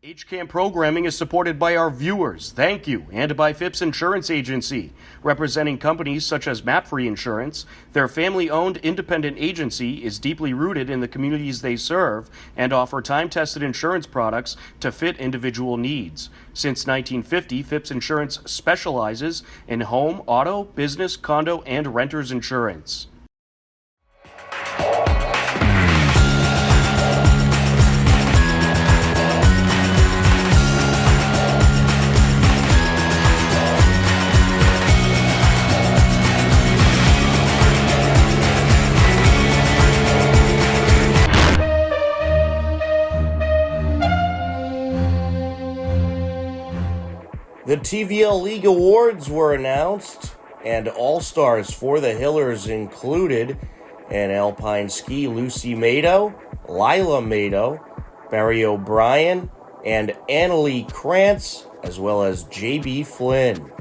HCAM programming is supported by our viewers, thank you, and by Phipps Insurance Agency, representing companies such as MapFree Insurance. Their family-owned independent agency is deeply rooted in the communities they serve and offer time-tested insurance products to fit individual needs. Since 1950, Phipps Insurance specializes in home, auto, business, condo, and renters insurance. The TVL League Awards were announced, and All-Stars for the Hillers included in Alpine Ski Lucy Mado, Lila Mado, Barry O'Brien, and Annalie Krantz, as well as J.B. Flynn.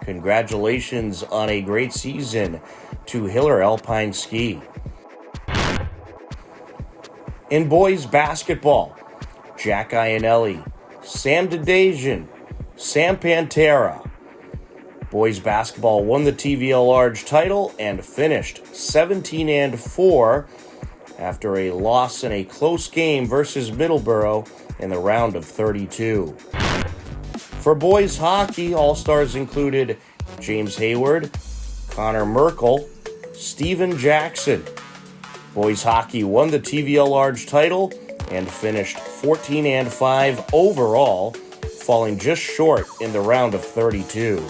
Congratulations on a great season to Hiller Alpine Ski. In boys basketball, Jack Ionelli, Sam Dedejian, Sam Pantera. Boys basketball won the TVL Large title and finished 17-4 after a loss in a close game versus Middleborough in the round of 32. For boys hockey, All-Stars included James Hayward, Connor Merkel, Steven Jackson. Boys hockey won the TVL Large title and finished 14-5 overall, falling just short in the round of 32.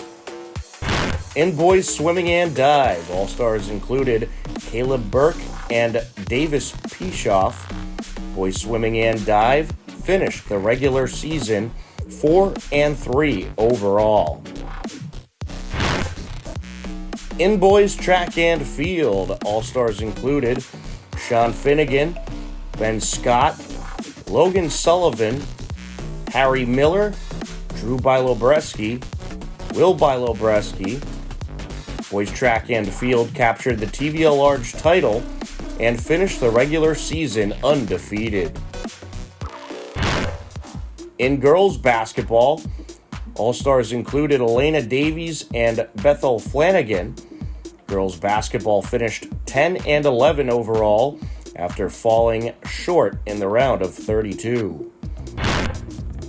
In boys swimming and dive, All-Stars included Caleb Burke and Davis Pishoff. Boys swimming and dive finished the regular season 4-3 overall. In boys track and field, All-Stars included Sean Finnegan, Ben Scott, Logan Sullivan, Harry Miller, Drew Bilobreski, Will Bilobreski. Boys track and field captured the TVL Large title and finished the regular season undefeated. In girls basketball, All-Stars included Elena Davies and Bethel Flanagan. Girls basketball finished 10-11 overall after falling short in the round of 32.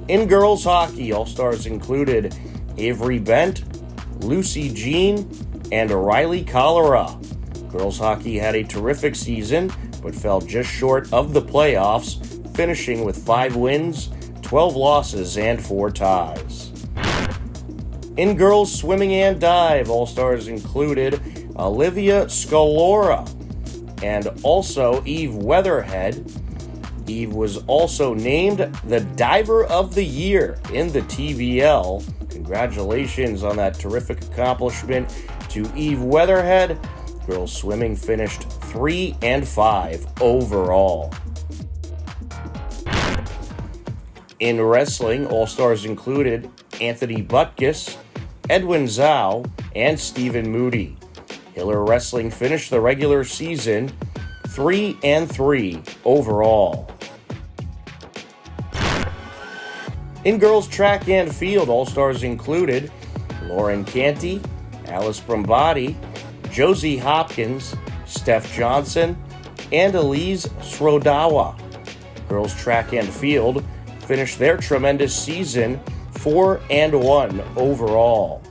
In girls hockey, All-Stars included Avery Bent, Lucy Jean, and Riley Cholera. Girls hockey had a terrific season, but fell just short of the playoffs, finishing with 5 wins, 12 losses, and 4 ties. In girls swimming and dive, All-Stars included Olivia Scalora and also Eve Weatherhead. Eve was also named the Diver of the Year in the TVL. Congratulations on that terrific accomplishment to Eve Weatherhead. Girls swimming finished 3-5 overall. In wrestling, All-Stars included Anthony Butkus, Edwin Zhao, and Stephen Moody. Hiller Wrestling finished the regular season 3-3 overall. In girls track and field, All-Stars included Lauren Canty, Alice Brambati, Josie Hopkins, Steph Johnson, and Elise Srodawa. Girls track and field finished their tremendous season 4-1 overall.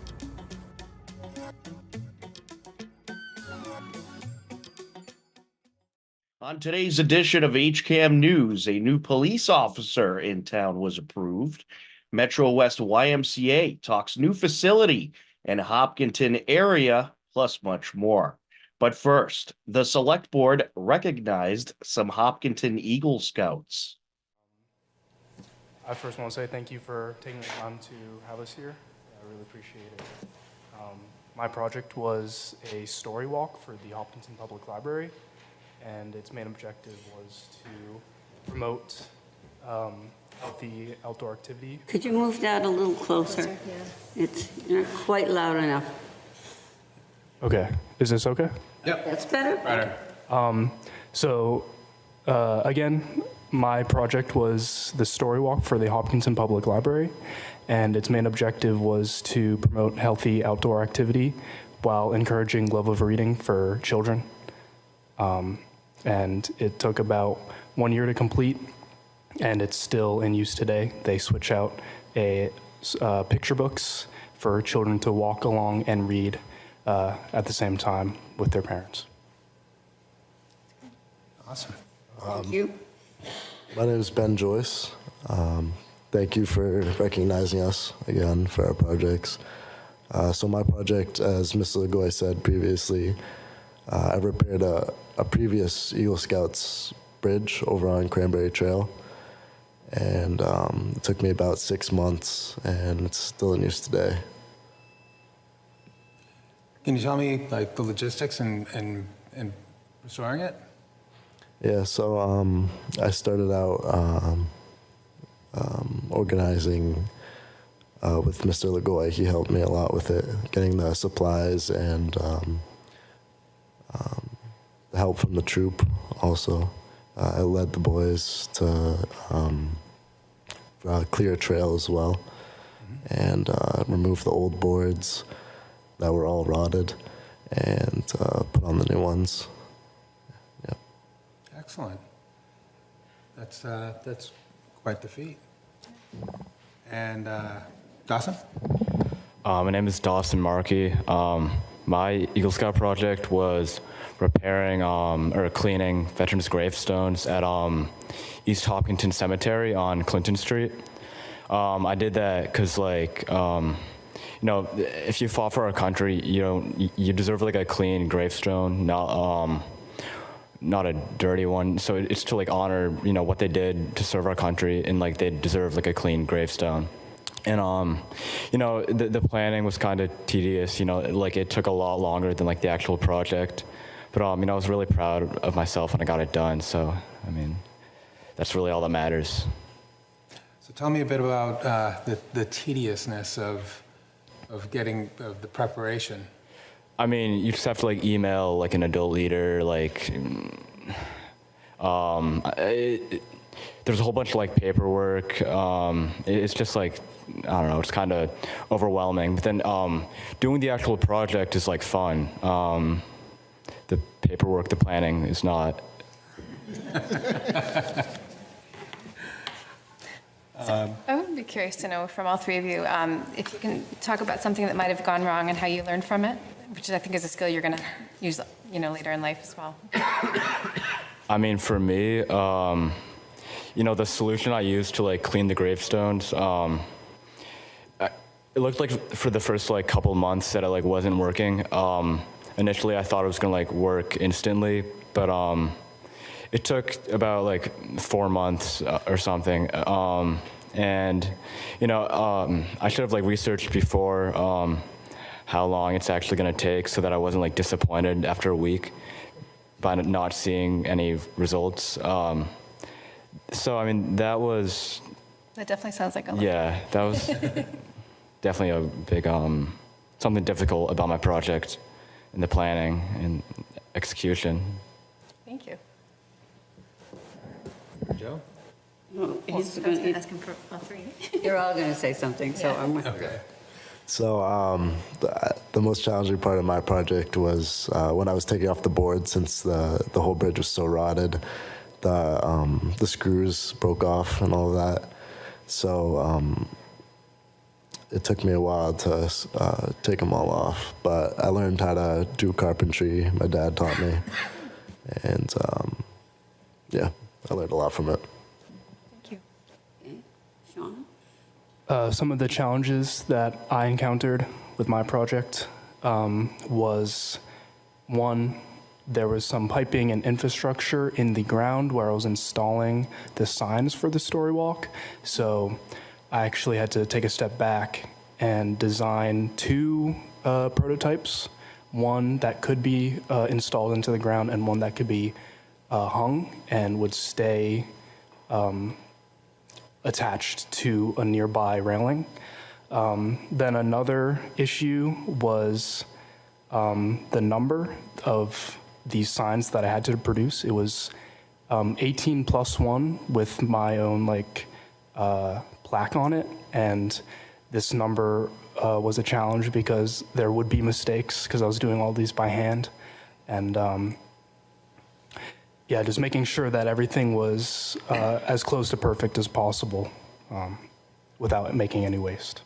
On today's edition of HCAM News, a new police officer in town was approved. Metro West YMCA talks new facility in Hopkinton area, plus much more. But first, the Select Board recognized some Hopkinton Eagle Scouts. I first want to say thank you for taking the time to have us here. I really appreciate it. My project was a story walk for the Hopkinton Public Library, and its main objective was to promote healthy outdoor activity. Could you move that a little closer? Yeah. It's not quite loud enough. Okay, is this okay? That's better? Again, My project was the story walk for the Hopkinton Public Library, and its main objective was to promote healthy outdoor activity while encouraging love of reading for children. And it took about 1 year to complete, and it's still in use today. They switch out picture books for children to walk along and read at the same time with their parents. Awesome. Thank you. My name is Ben Joyce. Thank you for recognizing us again for our projects. So my project, as Mr. Lagoy said previously, I repaired a previous Eagle Scouts bridge over on Cranberry Trail. And it took me about 6 months, and it's still in use today. Can you tell me like the logistics and restoring it? Yeah, so I started out organizing with Mr. Lagoy. He helped me a lot with it, getting the supplies and the help from the troop also. I led the boys to clear a trail as well, and remove the old boards that were all rotted and put on the new ones. Yep. Excellent. That's quite the feat. And Dawson? My name is Dawson Markey. My Eagle Scout project was repairing or cleaning veterans' gravestones at East Hopkinton Cemetery on Clinton Street. I did that because, if you fought for our country, you deserve like a clean gravestone, not a dirty one. So it's to like honor, what they did to serve our country, and like they deserve like a clean gravestone. And the planning was kind of tedious. Like it took a lot longer than like the actual project. But I was really proud of myself when I got it done. So that's really all that matters. So tell me a bit about the tediousness of getting the preparation. You just have to like email like an adult leader, there's a whole bunch of like paperwork. It's just like, I don't know, it's kind of overwhelming. But then doing the actual project is like fun. The paperwork, the planning is not. I would be curious to know from all three of you if you can talk about something that might have gone wrong and how you learned from it, which I think is a skill you're going to use, later in life as well. For me, the solution I used to like clean the gravestones, it looked like for the first like couple months that it like wasn't working. Initially, I thought it was gonna like work instantly, but it took about like 4 months or something. I should have like researched before how long it's actually gonna take, so that I wasn't like disappointed after a week by not seeing any results. That definitely sounds like a lot. Yeah, that was definitely a big something difficult about my project and the planning and execution. Thank you. Joe? Well, I was going to ask him for all three. You're all going to say something, so Yeah. I'm. Okay. So the most challenging part of my project was when I was taking off the board, since the whole bridge was so rotted, the screws broke off and all of that. So it took me a while to take them all off, but I learned how to do carpentry. My dad taught me, and I learned a lot from it. Thank you. Okay. Sean? Some of the challenges that I encountered with my project was, one, there was some piping and infrastructure in the ground where I was installing the signs for the story walk. So I actually had to take a step back and design 2 prototypes, one that could be installed into the ground and one that could be hung and would stay attached to a nearby railing. Then another issue was the number of these signs that I had to produce. It was 18+1 with my own plaque on it, and this number was a challenge because there would be mistakes because I was doing all these by hand, and yeah, just making sure that everything was as close to perfect as possible without making any waste.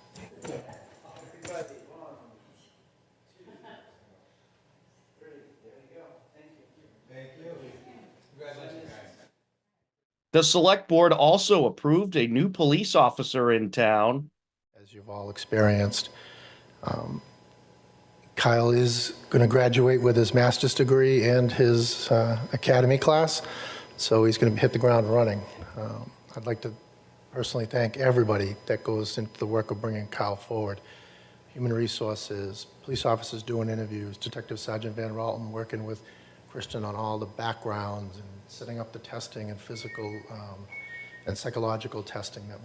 The select board also approved a new police officer in town. As you've all experienced, Kyle is going to graduate with his master's degree and his academy class, so he's going to hit the ground running. I'd like to personally thank everybody that goes into the work of bringing Kyle forward. Human resources, police officers doing interviews, Detective Sergeant Van Ralton working with Christian on all the backgrounds and setting up the testing and physical and psychological testing that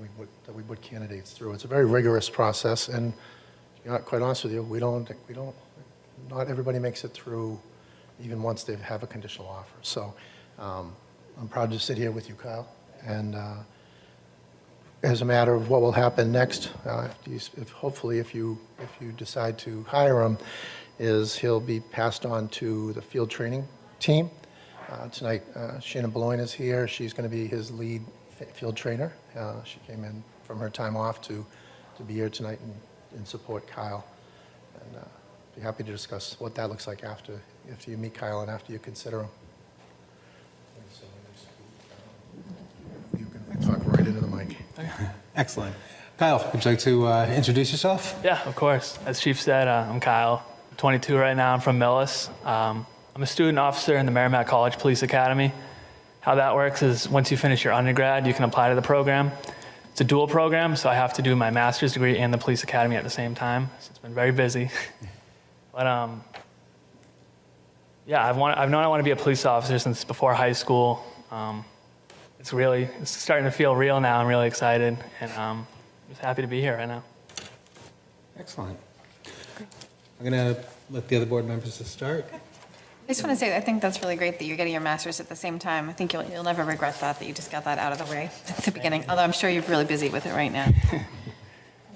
we put candidates through. It's a very rigorous process, and quite honest with you, not everybody makes it through even once they have a conditional offer. So I'm proud to sit here with you, Kyle. And as a matter of what will happen next, hopefully if you decide to hire him, is he'll be passed on to the field training team. Tonight, Shannon Beloin is here. She's going to be his lead field trainer. She came in from her time off to be here tonight and support Kyle. And be happy to discuss what that looks like after you meet Kyle and after you consider him. You can talk right into the mic. Excellent. Kyle, would you like to introduce yourself? Yeah, of course. As Chief said, I'm Kyle. I'm 22 right now. I'm from Millis. I'm a student officer in the Merrimack College Police Academy. How that works is once you finish your undergrad, you can apply to the program. It's a dual program, so I have to do my master's degree and the police academy at the same time. So it's been very busy. But yeah, I've known I want to be a police officer since before high school. It's starting to feel real now. I'm really excited, and I'm just happy to be here right now. Excellent. I'm going to let the other board members start. I just want to say, I think that's really great that you're getting your master's at the same time. I think you'll never regret that you just got that out of the way at the beginning, although I'm sure you're really busy with it right now.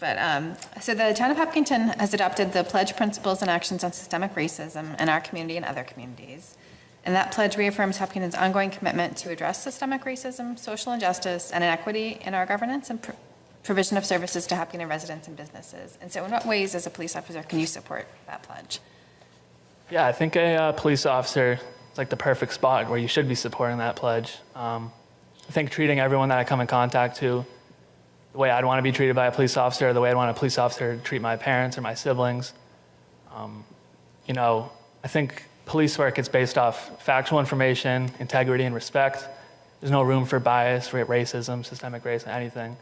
But, so the town of Hopkinton has adopted the pledge principles and actions on systemic racism in our community and other communities. And that pledge reaffirms Hopkinton's ongoing commitment to address systemic racism, social injustice, and inequity in our governance and provision of services to Hopkinton residents and businesses. And so in what ways, as a police officer, can you support that pledge? Yeah, I think a police officer is like the perfect spot where you should be supporting that pledge. I think treating everyone that I come in contact to the way I'd want to be treated by a police officer, or the way I'd want a police officer to treat my parents or my siblings. I think police work is based off factual information, integrity, and respect. There's no room for bias, racism, systemic racism, anything.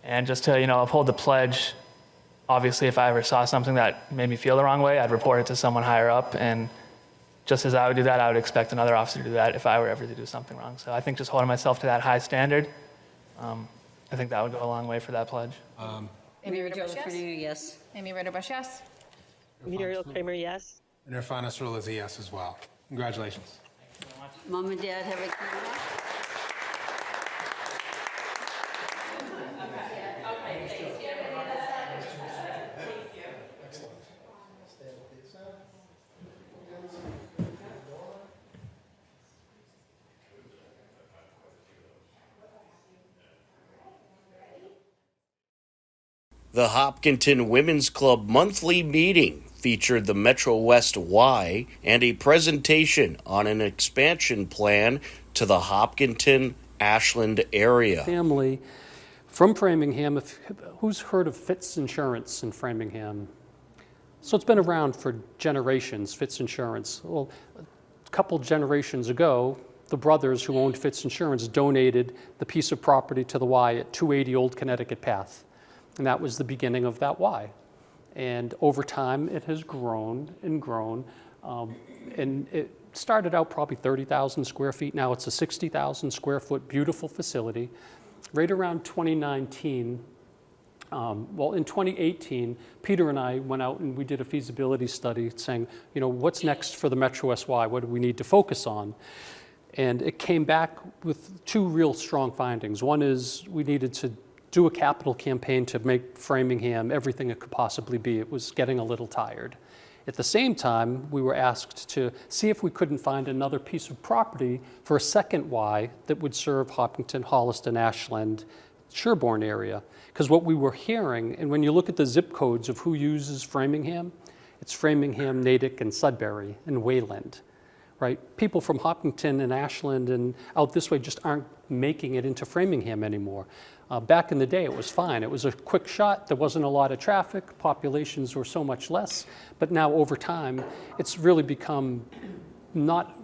And just to, uphold the pledge, obviously, if I ever saw something that made me feel the wrong way, I'd report it to someone higher up. And just as I would do that, I would expect another officer to do that if I were ever to do something wrong. So I think just holding myself to that high standard, I think that would go a long way for that pledge. Amy Ridderbush, yes. Amy Ridderbush, yes. Muriel Kramer, yes. And Irfan Nasrullah is a yes as well. Congratulations. Mom and Dad have a camera? The Hopkinton Women's Club monthly meeting featured the Metro West Y and a presentation on an expansion plan to the Hopkinton-Ashland area. Family from Framingham. Who's heard of Fitz Insurance in Framingham? So it's been around for generations, Fitz Insurance. Well, a couple generations ago, the brothers who owned Fitz Insurance donated the piece of property to the Y at 280 Old Connecticut Path. And that was the beginning of that Y. And over time, it has grown and grown. And it started out probably 30,000 square feet. Now it's a 60,000 square foot beautiful facility. Right around 2019, in 2018, Peter and I went out and we did a feasibility study saying, what's next for the Metro SY? What do we need to focus on? And it came back with two real strong findings. One is we needed to do a capital campaign to make Framingham everything it could possibly be. It was getting a little tired. At the same time, we were asked to see if we couldn't find another piece of property for a second Y that would serve Hopkinton, Holliston, Ashland, Sherborne area. Because what we were hearing, and when you look at the zip codes of who uses Framingham, it's Framingham, Natick, and Sudbury, and Wayland, right? People from Hopkinton and Ashland and out this way just aren't making it into Framingham anymore. Back in the day, it was fine. It was a quick shot. There wasn't a lot of traffic. Populations were so much less. But now over time, it's really become not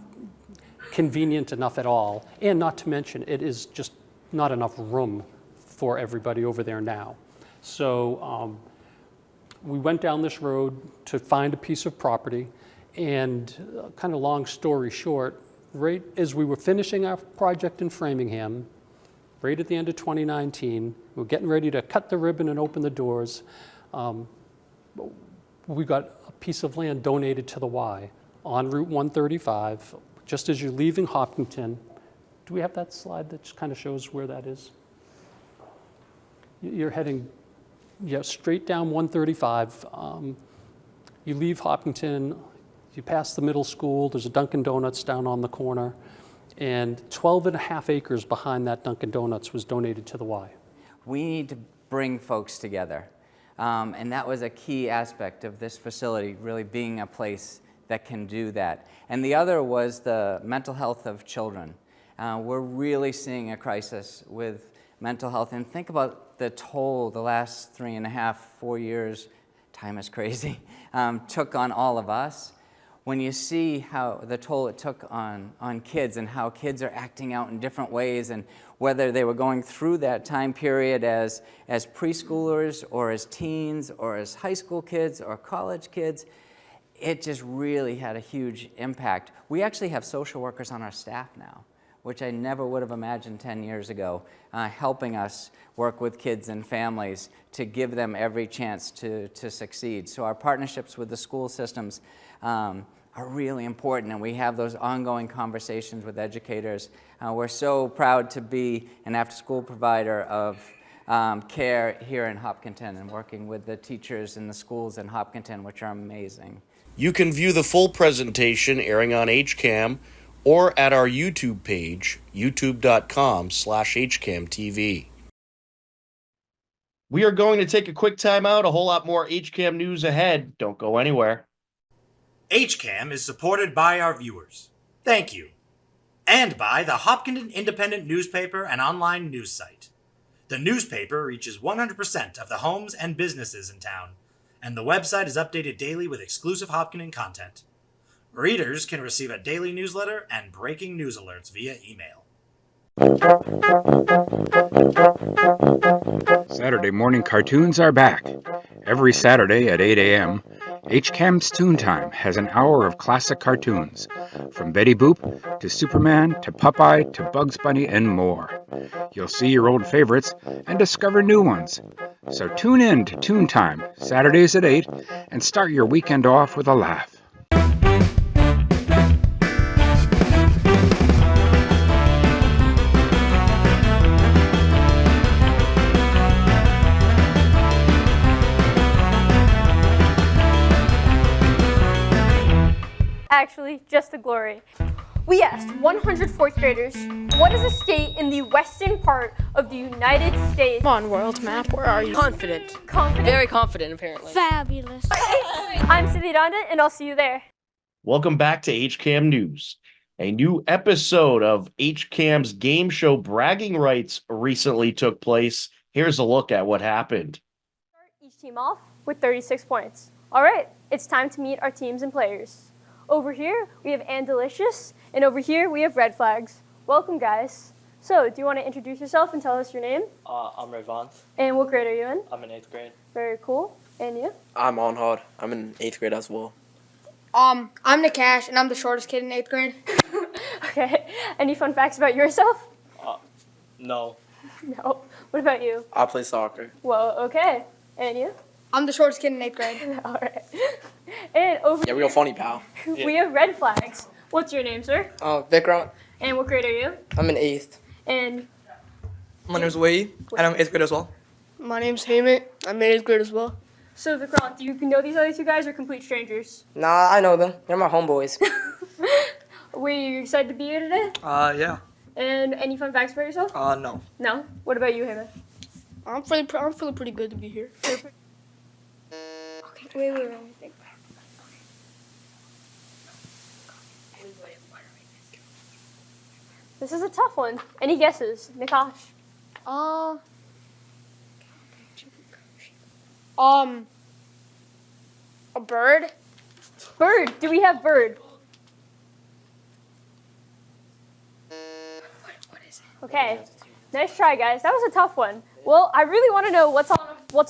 convenient enough at all. And not to mention, it is just not enough room for everybody over there now. So we went down this road to find a piece of property. And kind of long story short, right as we were finishing our project in Framingham, right at the end of 2019, we were getting ready to cut the ribbon and open the doors. We got a piece of land donated to the Y on Route 135, just as you're leaving Hopkinton. Do we have that slide that just kind of shows where that is? You're heading straight down 135. You leave Hopkinton, you pass the middle school, there's a Dunkin' Donuts down on the corner. And 12 and a half acres behind that Dunkin' Donuts was donated to the Y. We need to bring folks together. And that was a key aspect of this facility, really being a place that can do that. And the other was the mental health of children. We're really seeing a crisis with mental health. And think about the toll the last 3.5, 4 years, time is crazy, took on all of us. When you see how the toll it took on kids and how kids are acting out in different ways, and whether they were going through that time period as preschoolers or as teens or as high school kids or college kids, it just really had a huge impact. We actually have social workers on our staff now, which I never would have imagined 10 years ago, helping us work with kids and families to give them every chance to succeed. So our partnerships with the school systems are really important, and we have those ongoing conversations with educators. We're so proud to be an after-school provider of care here in Hopkinton and working with the teachers in the schools in Hopkinton, which are amazing. You can view the full presentation airing on HCAM or at our YouTube page, youtube.com/HCAMTV. We are going to take a quick time out. A whole lot more HCAM news ahead. Don't go anywhere. HCAM is supported by our viewers. Thank you. And by the Hopkinton Independent newspaper and online news site. The newspaper reaches 100% of the homes and businesses in town, and the website is updated daily with exclusive Hopkinton content. Readers can receive a daily newsletter and breaking news alerts via email. Saturday morning cartoons are back. Every Saturday at 8 a.m., HCAM's Toon Time has an hour of classic cartoons, from Betty Boop to Superman to Popeye to Bugs Bunny and more. You'll see your old favorites and discover new ones. So tune in to Toon Time, Saturdays at 8, and start your weekend off with a laugh. Actually, just the glory. We asked 100 fourth graders, what is a state in the western part of the United States? Come on, world map, where are you? Confident. Confident? Very confident, apparently. Fabulous. I'm Cindy Donda, and I'll see you there. Welcome back to HCAM News. A new episode of HCAM's game show Bragging Rights recently took place. Here's a look at what happened. Start each team off with 36 points. All right, it's time to meet our teams and players. Over here, we have Andelicious, and over here, we have Red Flags. Welcome, guys. So, do you want to introduce yourself and tell us your name? I'm Rayvon. And what grade are you in? I'm in 8th grade. Very cool. And you? I'm Onhard. I'm in 8th grade as well. I'm Nakash, and I'm the shortest kid in 8th grade. Okay. Any fun facts about yourself? No. No. What about you? I play soccer. Well, okay. And you? I'm the shortest kid in 8th grade. All right. And over Yeah, real funny, pal. we have Red Flags. What's your name, sir? Vikrant. And what grade are you? I'm in 8th. And My name's Wade, and I'm 8th grade as well. My name's Heyman. I'm in 8th grade as well. so Vikrant, do you know these other two guys or complete strangers? Nah, I know them. They're my homeboys. Were you excited to be here today? Yeah. And any fun facts about yourself? No. No? What about you, Heyman? I'm feeling pretty good to be here. Okay, wait, let me think. This is a tough one. Any guesses? Nikash? A bird? Bird. Do we have bird? What is it? Okay. Nice try, guys. That was a tough one. Well, I really want to know what's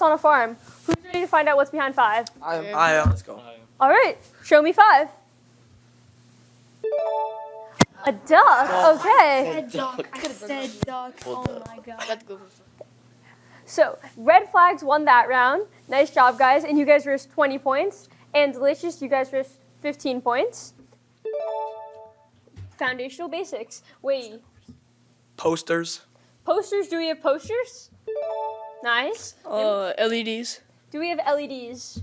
on a farm. Who's ready to find out what's behind 5? I am. Let's go. All right. Show me 5. A duck. Okay. A duck. I said duck. Oh my god. So, red flags won that round. Nice job, guys. And you guys risked 20 points. And Delicious, you guys risked 15 points. Foundational basics. Wait. Posters. Posters. Do we have posters? Nice. LEDs. Do we have LEDs?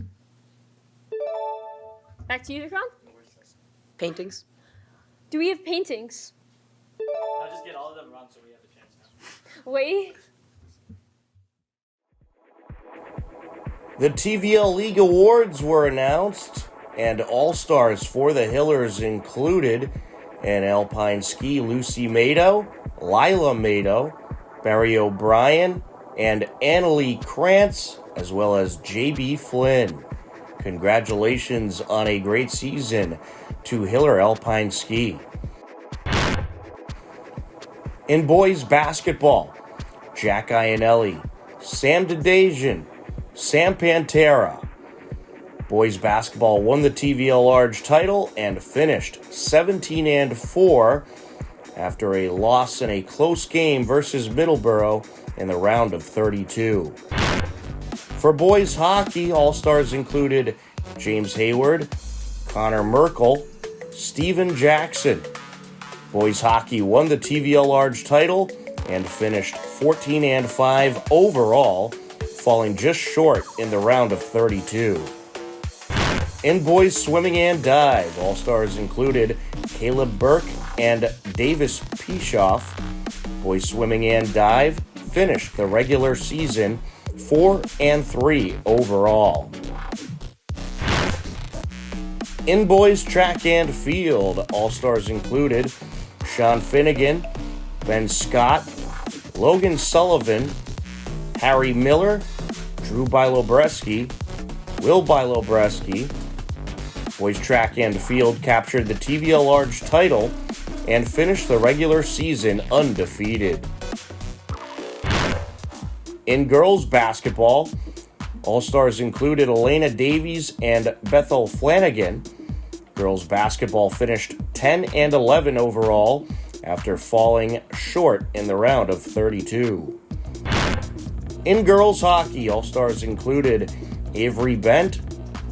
Back to you, Vikram. Paintings. Do we have paintings? I'll just get all of them wrong so we have a chance now. Wait. The TVL League Awards were announced, and All-Stars for the Hillers included in Alpine Ski Lucy Mado, Lila Mado, Barry O'Brien, and Annalie Krantz, as well as J.B. Flynn. Congratulations on a great season to Hiller Alpine Ski. In boys basketball, Jack Ionelli, Sam Dedejian, Sam Pantera. Boys basketball won the TVL Large title and finished 17-4 after a loss in a close game versus Middleborough in the round of 32. For boys hockey, All-Stars included James Hayward, Connor Merkel, Steven Jackson. Boys hockey won the TVL Large title and finished 14-5 overall, falling just short in the round of 32. In boys swimming and dive, All-Stars included Caleb Burke and Davis Pishoff. Boys swimming and dive finished the regular season 4-3 overall. In boys track and field, All-Stars included Sean Finnegan, Ben Scott, Logan Sullivan, Harry Miller, Drew Bilobreski, Will Bilobreski. Boys track and field captured the TVL Large title and finished the regular season undefeated. In girls basketball, All-Stars included Elena Davies and Bethel Flanagan. Girls basketball finished 10-11 overall after falling short in the round of 32. In girls hockey, All-Stars included Avery Bent,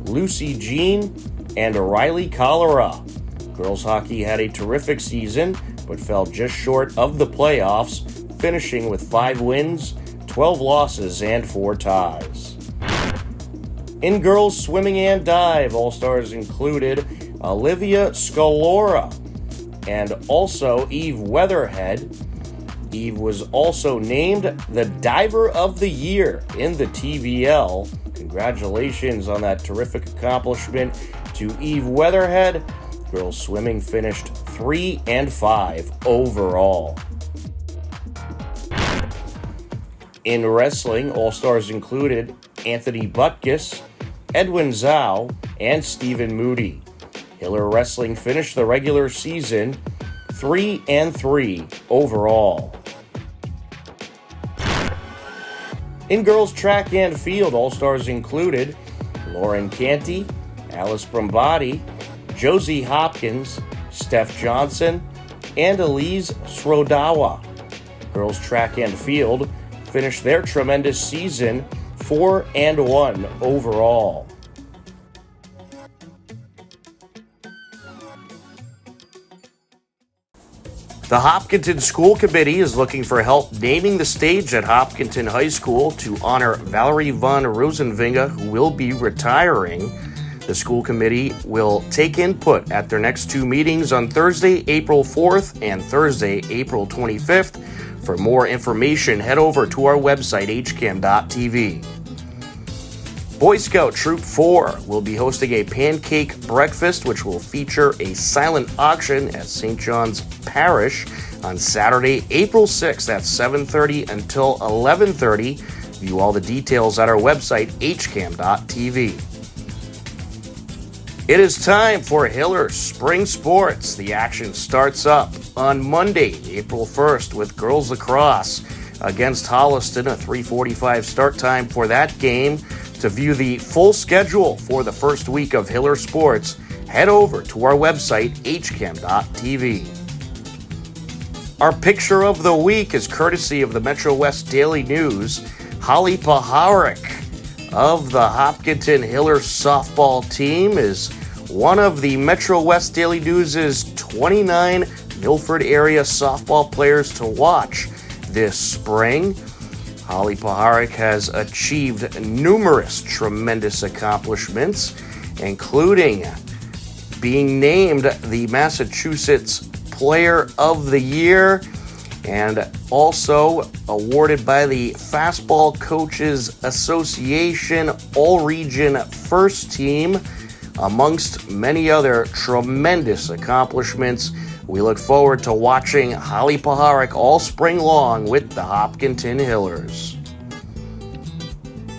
Lucy Jean, and Riley Cholera. Girls hockey had a terrific season, but fell just short of the playoffs, finishing with 5 wins, 12 losses, and 4 ties. In girls swimming and dive, All-Stars included Olivia Scalora and also Eve Weatherhead. Eve was also named the Diver of the Year in the TVL. Congratulations on that terrific accomplishment to Eve Weatherhead. Girls swimming finished 3-5 overall. In wrestling, All-Stars included Anthony Butkus, Edwin Zhao, and Stephen Moody. Hiller Wrestling finished the regular season 3-3 overall. In girls track and field, All-Stars included Lauren Canty, Alice Brambati, Josie Hopkins, Steph Johnson, and Elise Srodawa. Girls track and field finished their tremendous season 4-1 overall. The Hopkinton School Committee is looking for help naming the stage at Hopkinton High School to honor Valerie von Rosenvinge, who will be retiring. The school committee will take input at their next two meetings on Thursday, April 4th and Thursday, April 25th. For more information, head over to our website, hcam.tv. Boy Scout Troop 4 will be hosting a pancake breakfast, which will feature a silent auction at St. John's Parish on Saturday, April 6th at 7:30 until 11:30. View all the details at our website, hcam.tv. It is time for Hiller Spring Sports. The action starts up on Monday, April 1st, with girls lacrosse against Holliston, a 3:45 start time for that game. To view the full schedule for the first week of Hiller Sports, head over to our website, hcam.tv. Our picture of the week is courtesy of the Metro West Daily News. Holly Paharic of the Hopkinton Hiller softball team is one of the Metro West Daily News' 29 Milford area softball players to watch this spring. Holly Paharic has achieved numerous tremendous accomplishments, including being named the Massachusetts Player of the Year and also awarded by the Fastball Coaches Association All-Region First Team, amongst many other tremendous accomplishments. We look forward to watching Holly Paharic all spring long with the Hopkinton Hillers.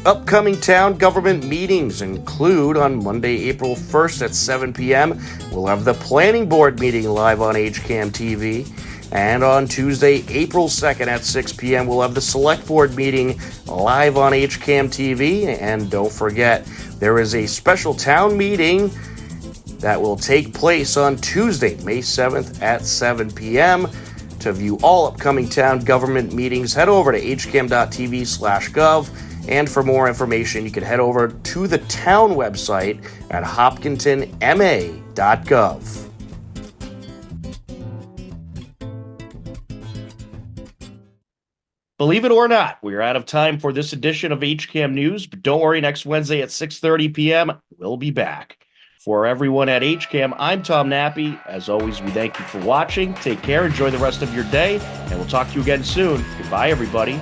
Upcoming town government meetings include on Monday, April 1st at 7 p.m., we'll have the Planning Board meeting live on HCAM TV. And on Tuesday, April 2nd at 6 p.m., we'll have the Select Board meeting live on HCAM TV. And don't forget, there is a special town meeting that will take place on Tuesday, May 7th at 7 p.m. To view all upcoming town government meetings, head over to hcam.tv/gov. And for more information, you can head over to the town website at hopkintonma.gov. Believe it or not, we're out of time for this edition of HCAM News, but don't worry, next Wednesday at 6:30 p.m., we'll be back. For everyone at HCAM, I'm Tom Nappy. As always, we thank you for watching. Take care, enjoy the rest of your day, and we'll talk to you again soon. Goodbye, everybody.